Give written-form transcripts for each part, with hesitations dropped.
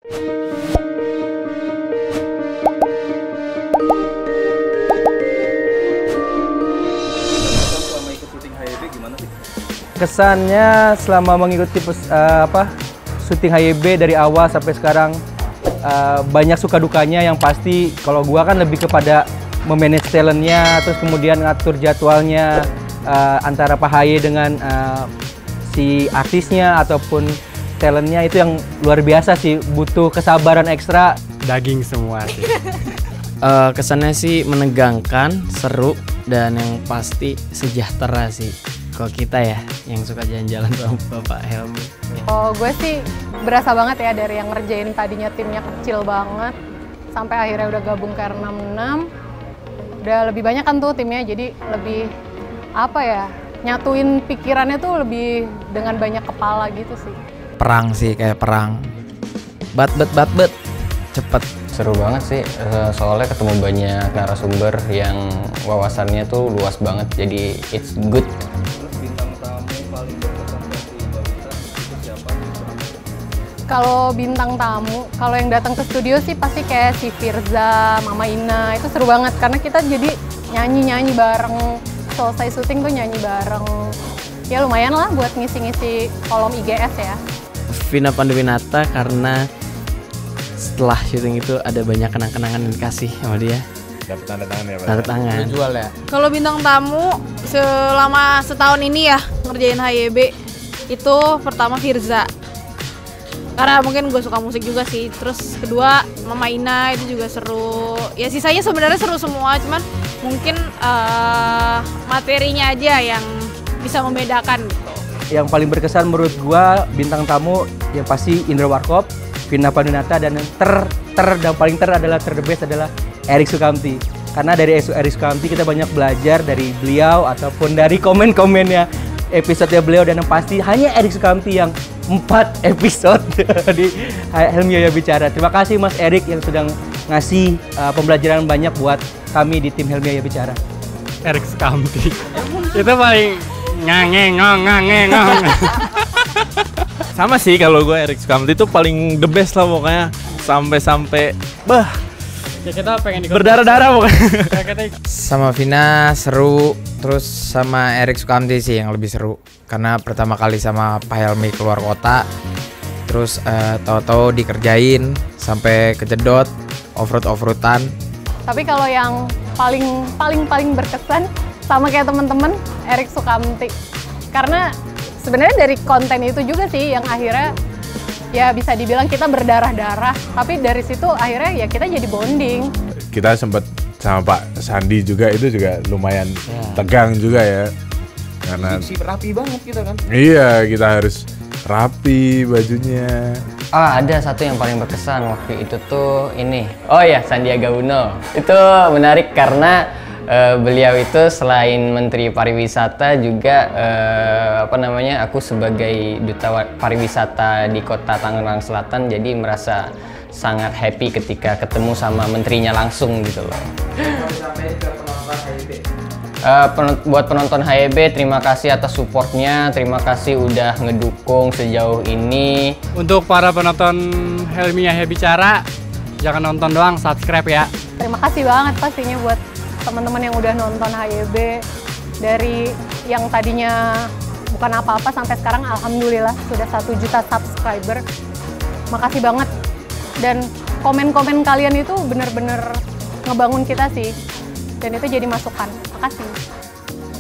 Selama ikut syuting HYB gimana sih? Kesannya selama mengikuti syuting HYB dari awal sampai sekarang, banyak suka dukanya. Yang pasti kalau gua kan lebih kepada memanage talentnya, terus kemudian ngatur jadwalnya antara Pak Haye dengan si artisnya ataupun talentnya. Itu yang luar biasa sih, butuh kesabaran ekstra. Daging semua sih. Kesannya sih menegangkan, seru, dan yang pasti sejahtera sih. Kalau kita ya, yang suka jalan-jalan sama Bapak Helmi. Oh, gue sih berasa banget ya dari yang ngerjain tadinya timnya kecil banget, sampai akhirnya udah gabung ke R66. Udah lebih banyak kan tuh timnya, jadi lebih nyatuin pikirannya tuh lebih dengan banyak kepala gitu sih. Perang sih, kayak perang. Bat, cepet. Seru banget sih, soalnya ketemu banyak narasumber yang wawasannya tuh luas banget, jadi it's good. Terus bintang tamu paling berkesan versi Mbak Wita itu siapa? Kalau bintang tamu, kalau yang datang ke studio sih pasti kayak si Firza, Mama Ina, itu seru banget karena kita jadi nyanyi-nyanyi bareng, selesai syuting tuh nyanyi bareng. Ya lumayan lah buat ngisi-ngisi kolom IGS ya. Vina Panduwinata karena setelah syuting itu ada banyak kenang-kenangan yang dikasih sama dia. Dapat tanda tangan ya Pak? Tanda tangan. Jual ya. Kalau bintang tamu selama setahun ini ya ngerjain HYB itu pertama Firza. Karena mungkin gue suka musik juga sih. Terus kedua Mama Ina itu juga seru. Ya sisanya sebenarnya seru semua, cuman mungkin materinya aja yang bisa membedakan gitu. Yang paling berkesan menurut gua bintang tamu yang pasti Indra Warkop, Vina Panduwinata, dan yang dan paling adalah the best adalah Erik Sukamti. Karena dari Erik Sukamti kita banyak belajar dari beliau ataupun dari komen-komennya episode beliau, dan yang pasti hanya Erik Sukamti yang 4 episode di Helmi Yaya Bicara. Terima kasih Mas Erik yang sudah ngasih pembelajaran banyak buat kami di tim Helmi Yaya Bicara. Erik Sukamti. Itu paling ngangengong. Sama sih kalau gue Erik Sukamti itu paling the best lah pokoknya. Sampai Ya kita pengen ikut berdarah-darah pokoknya. Sama Vina seru, terus sama Erik Sukamti sih yang lebih seru. Karena pertama kali sama Pak Helmi keluar kota, terus tahu-tahu dikerjain sampai kejedot off-roadan. Tapi kalau yang paling berkesan sama kayak teman-teman Erik Sukamti. Karena sebenarnya dari konten itu juga sih yang akhirnya ya bisa dibilang kita berdarah-darah, tapi dari situ akhirnya ya kita jadi bonding. Kita sempat sama Pak Sandi juga, itu juga lumayan tegang juga ya. Karena Rapi banget kita kan. iya, kita harus rapi bajunya. Ada satu yang paling berkesan waktu itu tuh ini. Oh ya, Sandiaga Uno. Itu menarik karena beliau itu selain Menteri Pariwisata juga aku sebagai duta pariwisata di Kota Tangerang Selatan, jadi merasa sangat happy ketika ketemu sama menterinya langsung gitu loh. Buat penonton HYB, terima kasih atas supportnya, terima kasih udah ngedukung sejauh ini. Untuk para penonton Helmi Yaya Bicara, jangan nonton doang, subscribe ya. Terima kasih banget pastinya buat teman-teman yang udah nonton HYB, dari yang tadinya bukan apa-apa sampai sekarang alhamdulillah sudah 1 juta subscriber. Makasih banget, dan komen-komen kalian itu bener-bener ngebangun kita sih, dan itu jadi masukan. Makasih.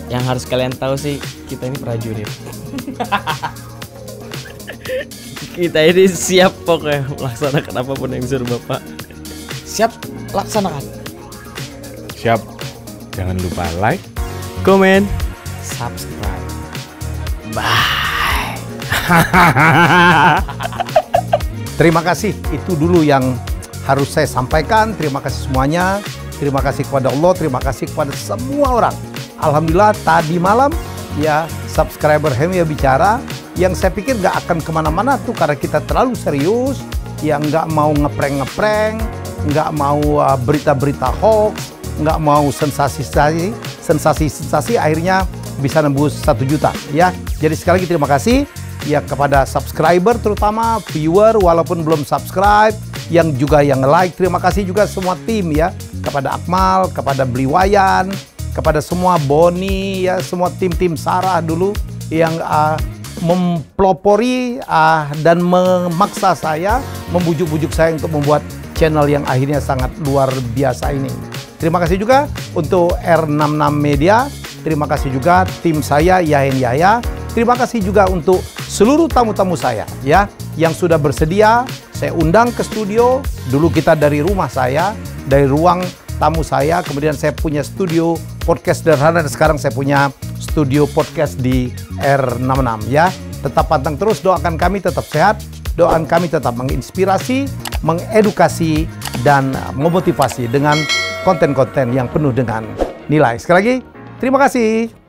Yang harus kalian tahu sih, kita ini prajurit. Kita ini siap pokoknya melaksanakan apapun yang disuruh Bapak. Siap, laksanakan. Siap. Jangan lupa like, Komen, Subscribe. bye. Terima kasih, itu dulu yang harus saya sampaikan. Terima kasih semuanya. Terima kasih kepada Allah, terima kasih kepada semua orang. Alhamdulillah tadi malam ya subscriber Helmi Yaya Bicara yang saya pikir nggak akan kemana-mana tuh karena kita terlalu serius, yang nggak mau ngeprank, nggak mau berita-berita hoax, nggak mau sensasi, akhirnya bisa nembus 1 juta ya. Jadi sekali lagi terima kasih. ya kepada subscriber terutama viewer walaupun belum subscribe, yang juga yang like. Terima kasih juga semua tim ya, kepada Akmal, kepada Bliwayan, kepada semua Boni ya, semua tim-tim Sarah dulu yang mempelopori dan memaksa saya, membujuk-bujuk saya untuk membuat channel yang akhirnya sangat luar biasa ini. Terima kasih juga untuk R66 Media. Terima kasih juga tim saya Yahen Yahya. Terima kasih juga untuk seluruh tamu-tamu saya ya yang sudah bersedia saya undang ke studio. Dulu kita dari rumah saya, dari ruang tamu saya, kemudian saya punya studio podcast sederhana dan sekarang saya punya studio podcast di R66 ya. Tetap pantang terus, doakan kami tetap sehat, doakan kami tetap menginspirasi, mengedukasi dan memotivasi dengan konten-konten yang penuh dengan nilai. Sekali lagi, terima kasih.